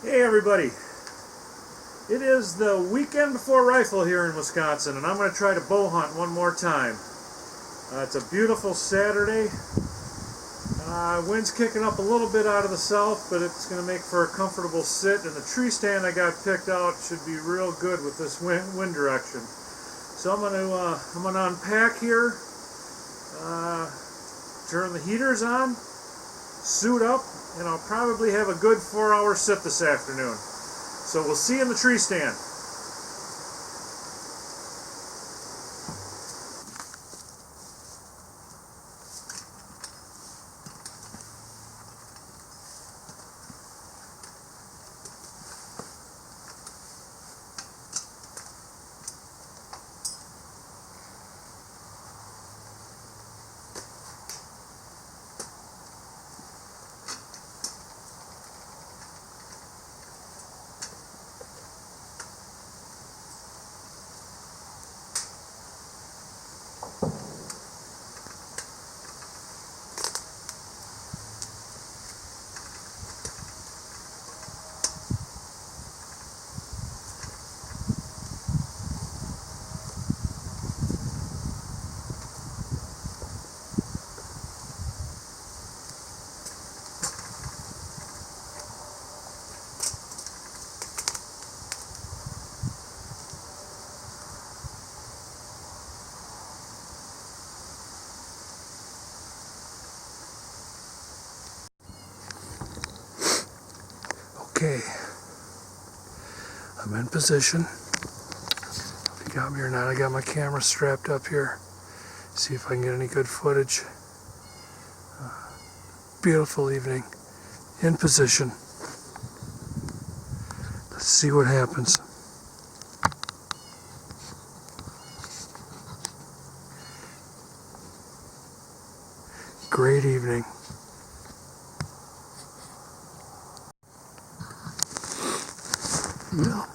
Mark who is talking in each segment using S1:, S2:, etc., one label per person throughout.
S1: Hey everybody, it is the weekend before rifle here in Wisconsin, and I'm going to try to bow hunt one more time. It's a beautiful Saturday. Wind's kicking up a little bit out of the south, but it's going to make for a comfortable sit, and the tree stand I got picked out should be real good with this wind direction. So I'm going to unpack here, turn the heaters on, suit up, and I'll probably have a good 4-hour sit this afternoon. So we'll see you in the tree stand.
S2: Okay, I'm in position. If you got me or not, I got my camera strapped up here. See if I can get any good footage. Beautiful evening. In position. Let's see what happens. Great evening. Well,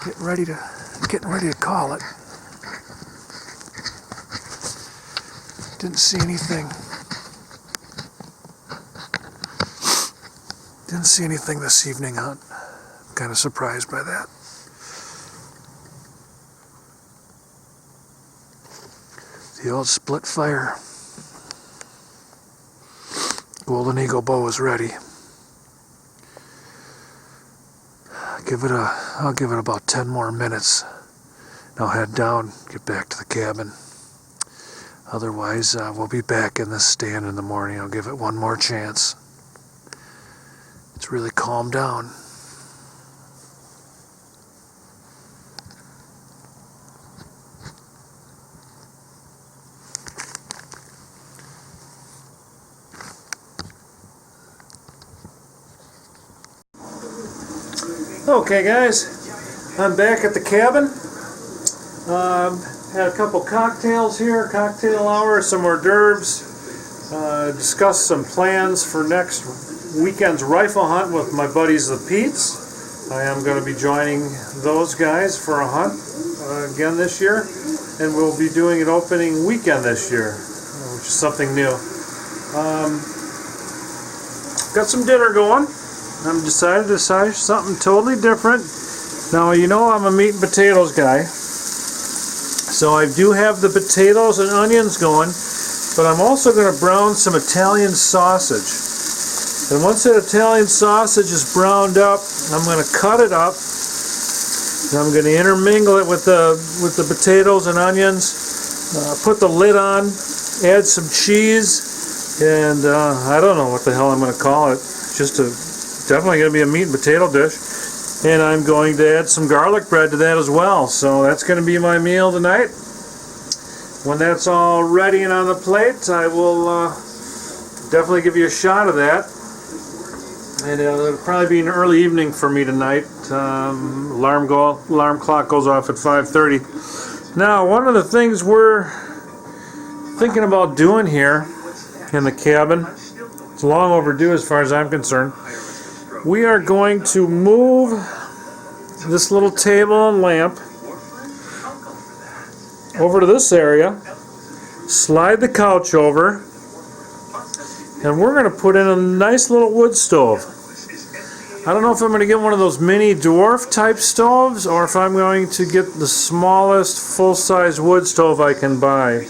S2: getting ready to call it. Didn't see anything. Didn't see anything this evening hunt. I'm kind of surprised by that. The old split fire Golden Eagle bow is ready. I'll give it about 10 more minutes. And I'll head down, get back to the cabin. Otherwise, we'll be back in this stand in the morning. I'll give it one more chance. It's really calmed down.
S1: Okay guys, I'm back at the cabin. Had a couple cocktails here, cocktail hour, some hors d'oeuvres. Discussed some plans for next weekend's rifle hunt with my buddies the Peets. I am going to be joining those guys for a hunt again this year, and we'll be doing an opening weekend this year, which is something new. Got some dinner going. I'm decided to try something totally different. Now, you know I'm a meat and potatoes guy, so I do have the potatoes and onions going, but I'm also going to brown some Italian sausage. And once that Italian sausage is browned up, I'm going to cut it up, and I'm going to intermingle it with the potatoes and onions, put the lid on, add some cheese, and I don't know what the hell I'm going to call it. Definitely going to be a meat and potato dish. And I'm going to add some garlic bread to that as well. So that's going to be my meal tonight. When that's all ready and on the plate, I will definitely give you a shot of that. And it'll probably be an early evening for me tonight. Alarm clock goes off at 5:30. Now, one of the things we're thinking about doing here in the cabin, it's long overdue as far as I'm concerned. We are going to move this little table and lamp over to this area, slide the couch over, and we're going to put in a nice little wood stove. I don't know if I'm going to get one of those mini dwarf type stoves or if I'm going to get the smallest full-size wood stove I can buy.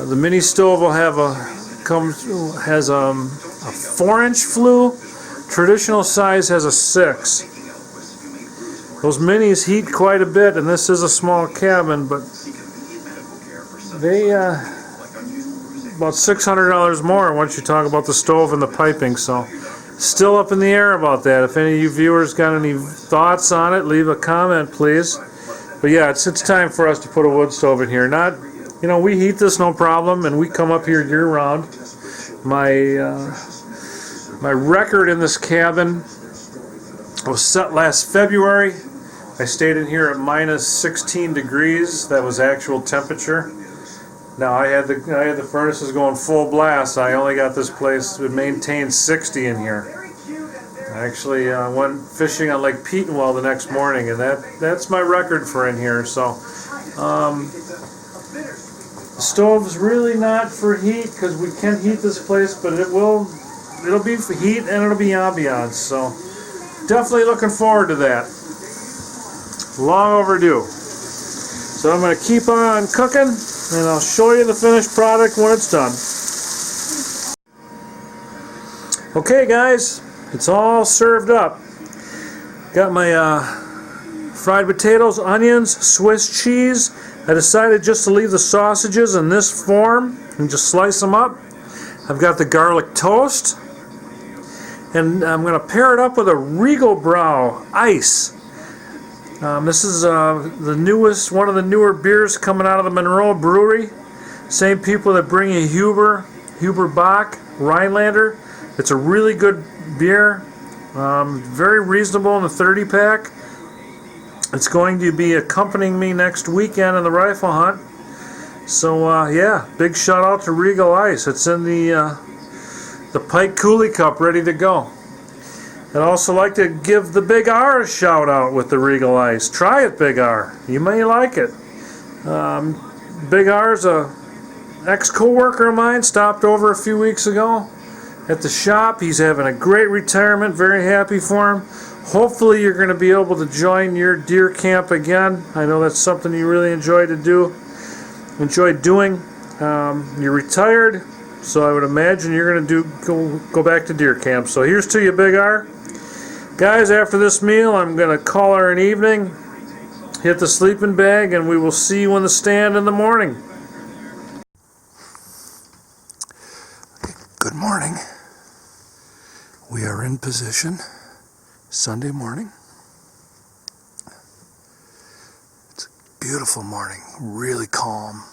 S1: The mini stove will have has a 4-inch flue. Traditional size has a 6. Those minis heat quite a bit, and this is a small cabin, but they about $600 more once you talk about the stove and the piping. So still up in the air about that. If any of you viewers got any thoughts on it, leave a comment, please. But yeah, it's time for us to put a wood stove in here. Not, you know, we heat this no problem, and we come up here year round. My record in this cabin was set last February. I stayed in here at minus 16 degrees. That was actual temperature. Now I had the furnaces going full blast. I only got this place to maintain 60 in here. I actually went fishing on Lake Petenwell the next morning, and that's my record for in here. So the stove's really not for heat because we can heat this place, but it'll be for heat and it'll be ambiance. So definitely looking forward to that. Long overdue. So I'm going to keep on cooking, and I'll show you the finished product when it's done. Okay guys, it's all served up. Got my fried potatoes, onions, Swiss cheese. I decided just to leave the sausages in this form and just slice them up. I've got the garlic toast, and I'm going to pair it up with a Regal Brow ice. This is one of the newer beers coming out of the Monroe Brewery. Same people that bring you Huber Bock, Rhinelander. It's a really good beer, very reasonable in the 30-pack. It's going to be accompanying me next weekend in the rifle hunt. So yeah, big shout out to Regal Ice. It's in the Pike Coulee Cup, ready to go. I'd also like to give the Big R a shout out with the Regal Ice. Try it, Big R. You may like it. Big R's a ex-co-worker of mine, stopped over a few weeks ago at the shop. He's having a great retirement, very happy for him. Hopefully you're going to be able to join your deer camp again. I know that's something you really enjoy doing. You're retired, so I would imagine you're going to go back to deer camp. So here's to you, Big R. Guys, after this meal, I'm going to call her an evening, hit the sleeping bag, and we will see you on the stand in the morning.
S2: Good morning. We are in position. Sunday morning. It's a beautiful morning, really calm.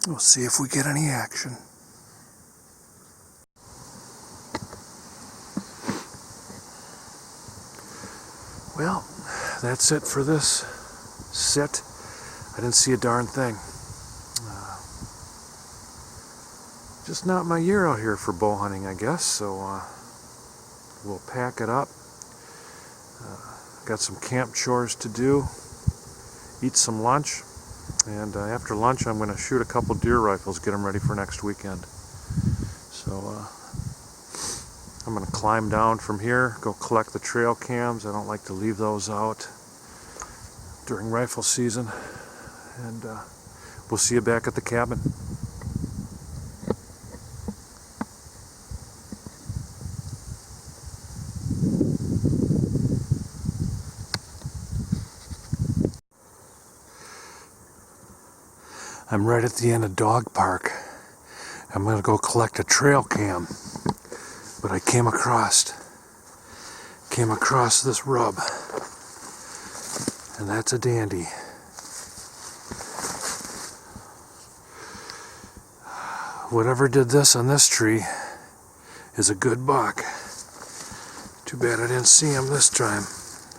S2: We'll see if we get any action. Well, that's it for this sit. I didn't see a darn thing. Just not my year out here for bow hunting, I guess, so we'll pack it up. Got some camp chores to do, eat some lunch, and after lunch I'm going to shoot a couple deer rifles, get them ready for next weekend. So I'm going to climb down from here, go collect the trail cams. I don't like to leave those out during rifle season, and we'll see you back at the cabin. I'm right at the end of Dog Park. I'm going to go collect a trail cam. But I came across this rub. And that's a dandy. Whatever did this on this tree is a good buck. Too bad I didn't see him this time.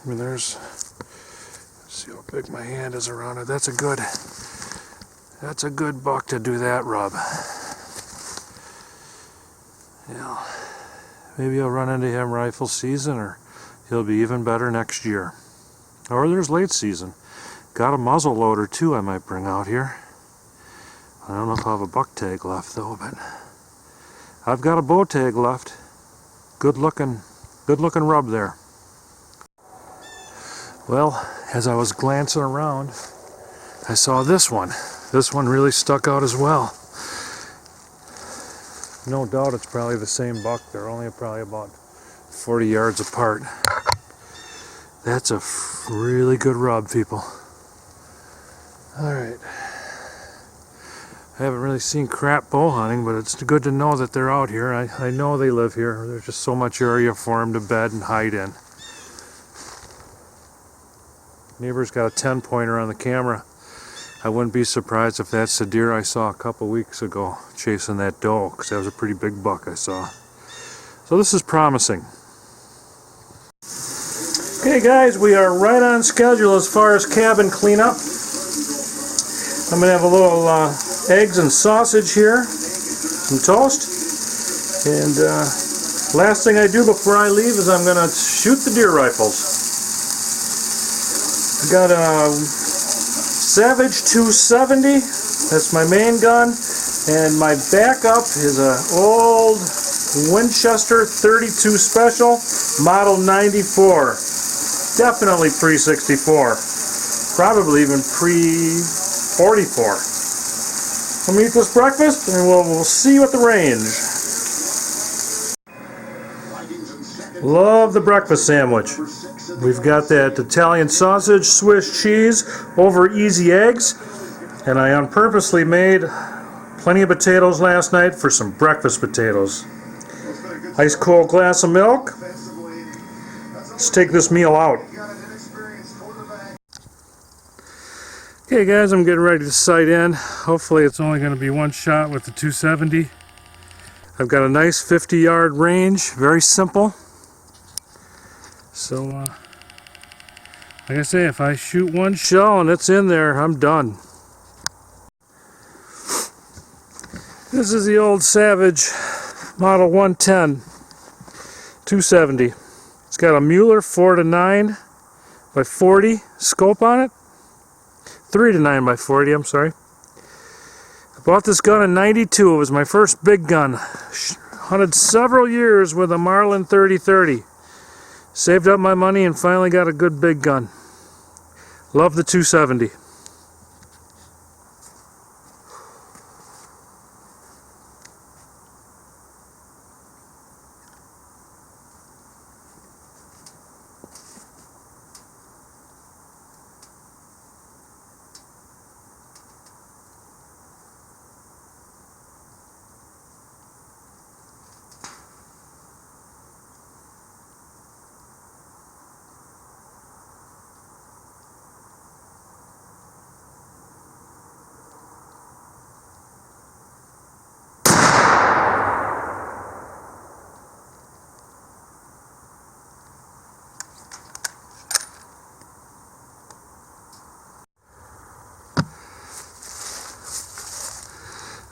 S2: I mean, let's see how big my hand is around it. That's a good buck to do that rub. Yeah, maybe I'll run into him rifle season, or he'll be even better next year. Or there's late season. Got a muzzle loader too I might bring out here. I don't know if I'll have a buck tag left though, but
S1: I've got a bow tag left. Good looking rub there. Well, as I was glancing around, I saw this one. This one really stuck out as well. No doubt it's probably the same buck. They're only probably about 40 yards apart. That's a really good rub, people. Alright. I haven't really seen crap bow hunting, but it's good to know that they're out here. I know they live here. There's just so much area for them to bed and hide in. Neighbor's got a 10-pointer on the camera. I wouldn't be surprised if that's the deer I saw a couple weeks ago chasing that doe, because that was a pretty big buck I saw. So this is promising. Okay guys, we are right on schedule as far as cabin cleanup. I'm going to have a little eggs and sausage here, some toast, and last thing I do before I leave is I'm going to shoot the deer rifles. I got a Savage 270, that's my main gun, and my backup is an old Winchester 32 Special, model 94. Definitely pre-64, probably even pre-44. Let me eat this breakfast and we'll see you at the range. Love the breakfast sandwich. We've got that Italian sausage, Swiss cheese, over easy eggs, and I unpurposely made plenty of potatoes last night for some breakfast potatoes. Ice cold glass of milk. Let's take this meal out. Okay guys, I'm getting ready to sight in. Hopefully it's only going to be one shot with the 270. I've got a nice 50-yard range, very simple. So, like I say, if I shoot one shell and it's in there, I'm done. This is the old Savage Model 110 270. It's got a Mueller 4-9 by 40 scope on it. 3-9 by 40, I'm sorry. I bought this gun in '92. It was my first big gun. Hunted several years with a Marlin 30-30. Saved up my money and finally got a good big gun. Love the 270.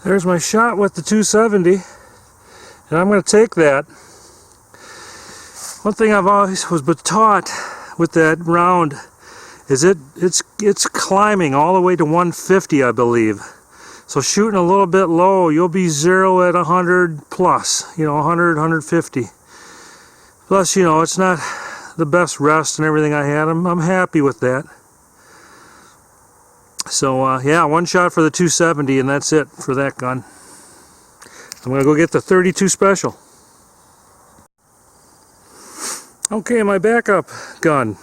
S1: There's my shot with the 270, and I'm going to take that. One thing I've always was taught with that round is it's climbing all the way to 150, I believe. So shooting a little bit low, you'll be zero at 100 plus, 100, 150. Plus, it's not the best rest and everything I had. I'm happy with that. So yeah, one shot for the 270 and that's it for that gun. I'm going to go get the 32 Special. Okay, my backup gun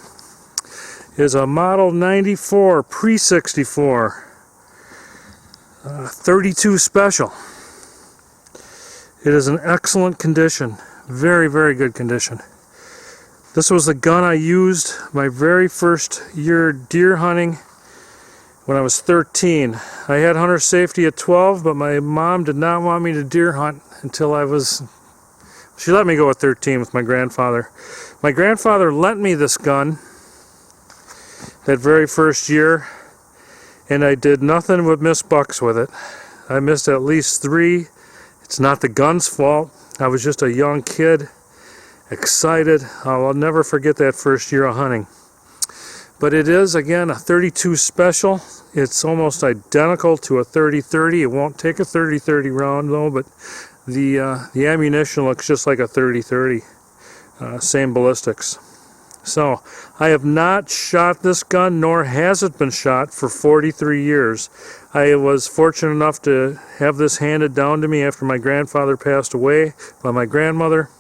S1: is a Model 94 pre-64 32 Special. It is in excellent condition. Very, very good condition. This was the gun I used my very first year deer hunting when I was 13. I had hunter safety at 12, but my mom did not want me to deer hunt until she let me go at 13 with my grandfather. My grandfather lent me this gun that very first year, and I did nothing but miss bucks with it. I missed at least 3. It's not the gun's fault. I was just a young kid, excited. I'll never forget that first year of hunting. But it is, again, a 32 Special. It's almost identical to a 30-30. It won't take a 30-30 round, though, but the ammunition looks just like a 30-30, same ballistics. So I have not shot this gun, nor has it been shot, for 43 years. I was fortunate enough to have this handed down to me after my grandfather passed away by my grandmother.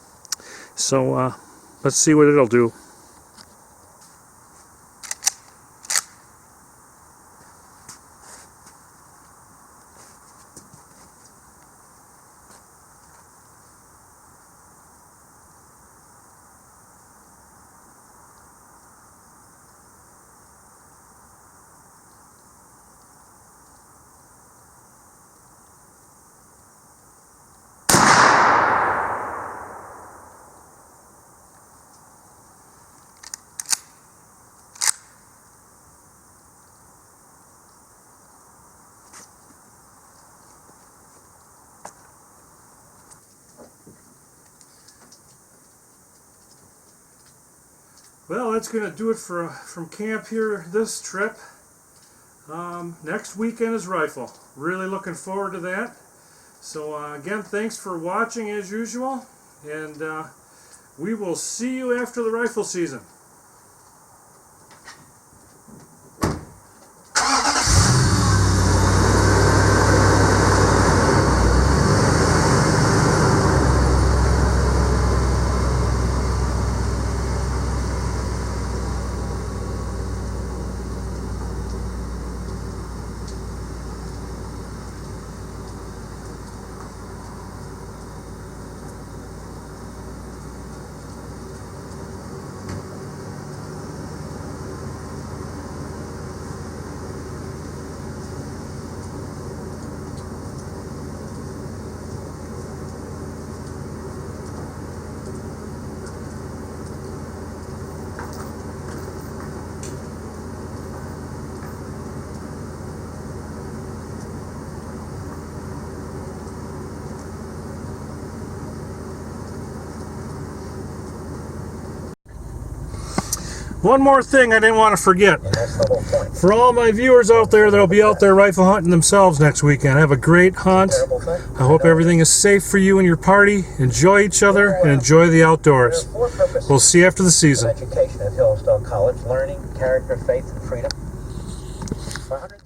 S1: So let's see what it'll do. Well, that's going to do it from camp here this trip. Next weekend is rifle. Really looking forward to that. So again, thanks for watching as usual, and we will see you after the rifle season. One more thing I didn't want to forget. For all my viewers out there that'll be out there rifle hunting themselves next weekend, have a great hunt. I hope everything is safe for you and your party. Enjoy each other and enjoy the outdoors. We'll see you after the season.
S3: Education at Hillsdale College, learning, character, faith, and freedom.